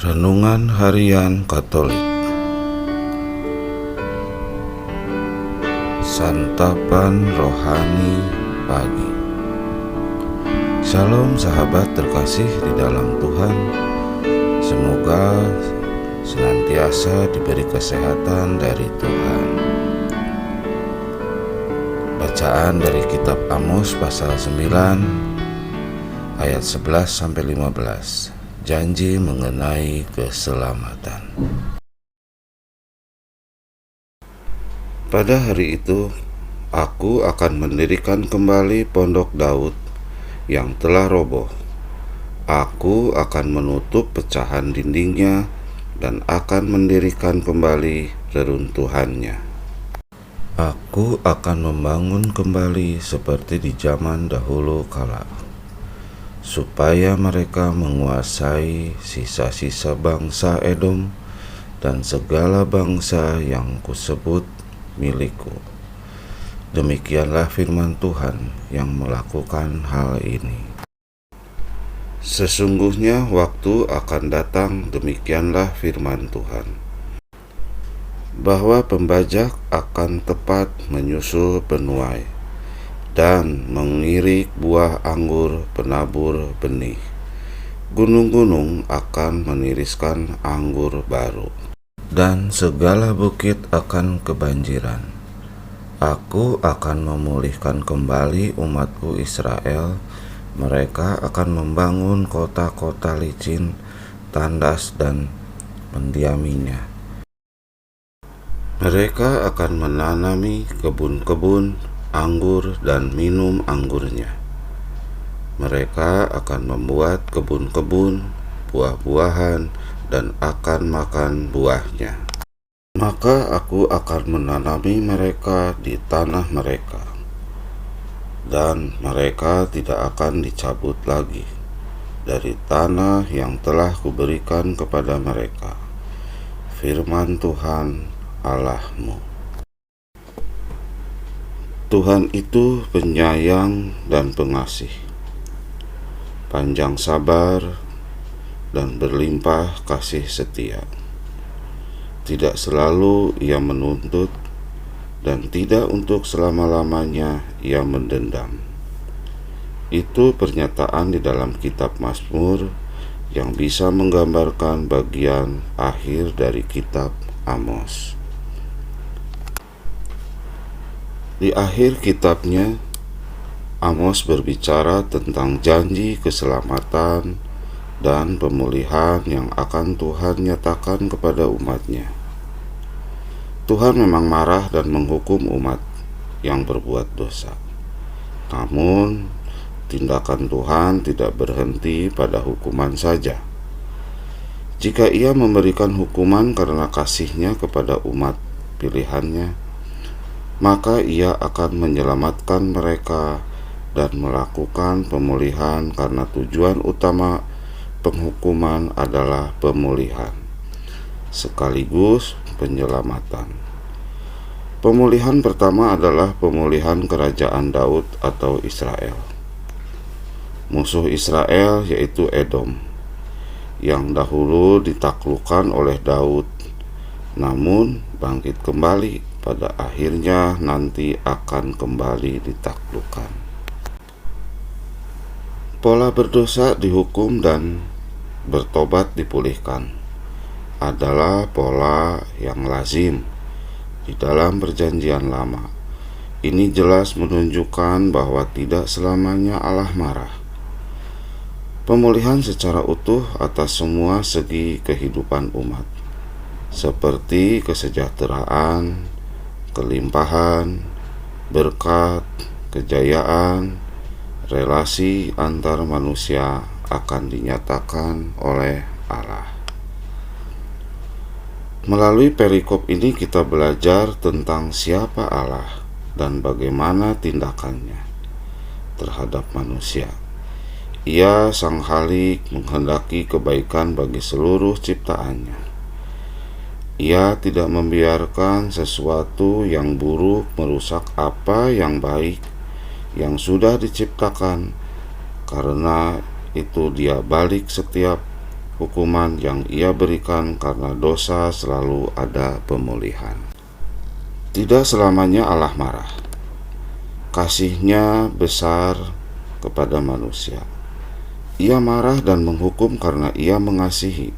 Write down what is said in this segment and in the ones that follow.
Renungan Harian Katolik. Santapan Rohani Pagi. Shalom sahabat terkasih di dalam Tuhan. Semoga senantiasa diberi kesehatan dari Tuhan. Bacaan dari kitab Amos pasal 9 ayat 11-15. Janji mengenai keselamatan. Pada hari itu, aku akan mendirikan kembali pondok Daud yang telah roboh. Aku akan menutup pecahan dindingnya dan akan mendirikan kembali reruntuhannya. Aku akan membangun kembali seperti di zaman dahulu kala, supaya mereka menguasai sisa-sisa bangsa Edom dan segala bangsa yang kusebut milikku. Demikianlah firman Tuhan yang melakukan hal ini. Sesungguhnya waktu akan datang, demikianlah firman Tuhan, bahwa pembajak akan tepat menyusul penuai dan mengirik buah anggur penabur benih. Gunung-gunung akan meniriskan anggur baru, dan segala bukit akan kebanjiran. Aku akan memulihkan kembali umatku Israel. Mereka akan membangun kota-kota licin, tandas dan mendiaminya. Mereka akan menanami kebun-kebun anggur dan minum anggurnya. Mereka akan membuat kebun-kebun buah-buahan dan akan makan buahnya. Maka aku akan menanami mereka di tanah mereka, dan mereka tidak akan dicabut lagi dari tanah yang telah kuberikan kepada mereka. Firman Tuhan Allahmu. Tuhan itu penyayang dan pengasih, panjang sabar dan berlimpah kasih setia. Tidak selalu Ia menuntut, dan tidak untuk selama-lamanya Ia mendendam. Itu pernyataan di dalam kitab Mazmur yang bisa menggambarkan bagian akhir dari kitab Amos. Di akhir kitabnya, Amos berbicara tentang janji keselamatan dan pemulihan yang akan Tuhan nyatakan kepada umatnya. Tuhan memang marah dan menghukum umat yang berbuat dosa. Namun, tindakan Tuhan tidak berhenti pada hukuman saja. Jika Ia memberikan hukuman karena kasih-Nya kepada umat pilihannya, maka Ia akan menyelamatkan mereka dan melakukan pemulihan, karena tujuan utama penghukuman adalah pemulihan sekaligus penyelamatan. Pemulihan pertama adalah pemulihan kerajaan Daud atau Israel. Musuh Israel yaitu Edom, yang dahulu ditaklukkan oleh Daud, namun bangkit kembali, pada akhirnya nanti akan kembali ditaklukkan. Pola berdosa dihukum dan bertobat dipulihkan adalah pola yang lazim di dalam Perjanjian Lama. Ini jelas menunjukkan bahwa tidak selamanya Allah marah. Pemulihan secara utuh atas semua segi kehidupan umat, seperti kesejahteraan, kelimpahan, berkat, kejayaan, relasi antar manusia akan dinyatakan oleh Allah. Melalui perikop ini kita belajar tentang siapa Allah dan bagaimana tindakannya terhadap manusia. Ia Sang Khalik menghendaki kebaikan bagi seluruh ciptaannya. Ia tidak membiarkan sesuatu yang buruk merusak apa yang baik yang sudah diciptakan, karena itu Dia balik setiap hukuman yang Ia berikan karena dosa selalu ada pemulihan. Tidak selamanya Allah marah. Kasih-Nya besar kepada manusia. Ia marah dan menghukum karena Ia mengasihi.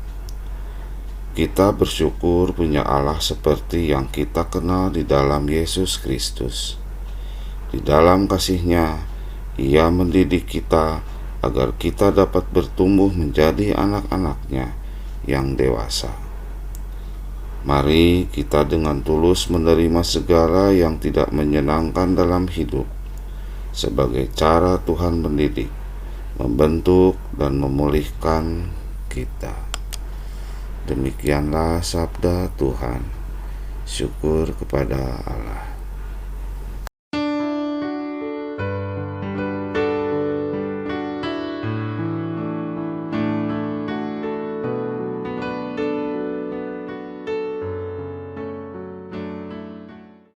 Kita bersyukur punya Allah seperti yang kita kenal di dalam Yesus Kristus. Di dalam kasih-Nya, Ia mendidik kita agar kita dapat bertumbuh menjadi anak-anak-Nya yang dewasa. Mari kita dengan tulus menerima segala yang tidak menyenangkan dalam hidup sebagai cara Tuhan mendidik, membentuk, dan memulihkan kita. Demikianlah sabda Tuhan. Syukur kepada Allah.